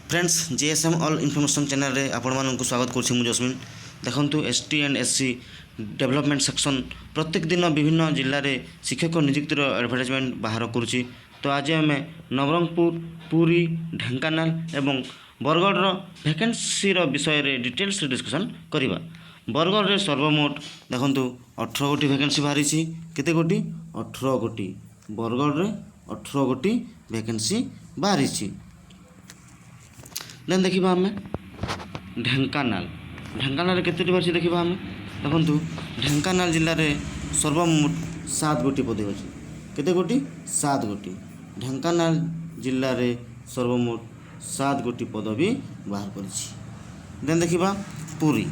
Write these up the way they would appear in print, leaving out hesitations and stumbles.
Friends GSM all information channel रे आपण मानक स्वागत करछि मु जस्मिन देखंतु ST and SC development section प्रत्येक दिन विभिन्न जिल्ला रे शिक्षक नियुक्तिर एडवर्टाइजमेंट बाहर करुछि। तो आज आम नवरंगपुर पुरी ढेंकानाल एवं बरगढ़ वैकेंसी विषय रे डिटेल्स डिस्कशन करबा। बरगढ़ रे सर्वमोट देखंतु 18 गोटी वैकेंसी बाहरी केते गोटी 18 गोटी बरगढ़ रे 18 गोटी वैकेंसी बाहरी। देन देखा आम ढेंकानाल ढेंकानाल केतोटी बाहरी देखा आम देखु ढेंकानाल जिले में सर्वमोट 7 गोटी पदवी अच्छी केते गोटी 7 गोटी ढेंकानाल जिले में सर्वमोट 7 गोटी पदवी बाहर कर। देन देखा पुरी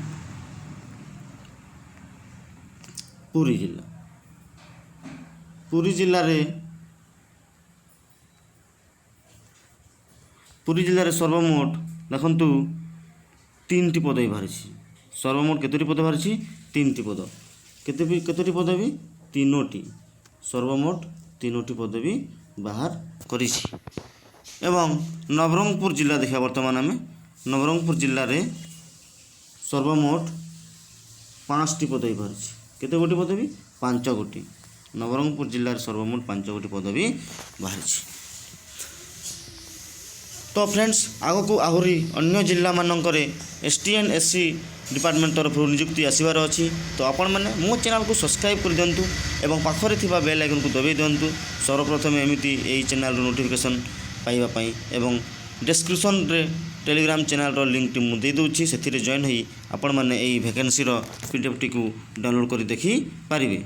पुरी जिला पुरी जिले में सर्वमोट देखंतु 3टी पदवी बाहरी सर्वमोट केतोटी पद बाहरी 3टी पद केतोटी पदवी 3टी सर्वमोट 3टी पदवी बाहर करी। एवं नवरंगपुर जिला देखा वर्तमान आम नवरंगपुर जिले में सर्वमोट 5टी पदवी बाहरी केते गोटी पदवी 5 गोटी नवरंगपुर जिले में सर्वमोट 5 गोटी पदवी बाहरी। तो फ्रेंड्स आग को आहरी अन्य जिला मानक एसटी एंड एससी डिपार्टमेंट तरफ नियुक्ति आसबार अच्छी। तो आपण मैंने मो चैनल को सब्सक्राइब कर दिंतु एवं पाखरे थिबा बेल आइकन को दबाई दिंतु सर्वप्रथम एमती यही चैनल नोटिफिकेशन पाइबापी एवं डिस्क्रिप्शन रे टेलीग्राम चैनल रो लिंक टी मु दे दूची से जॉइन होई आपण मैंने यही वैकेंसी रो पीडीएफ टी को डाउनलोड कर देखि पारिबे।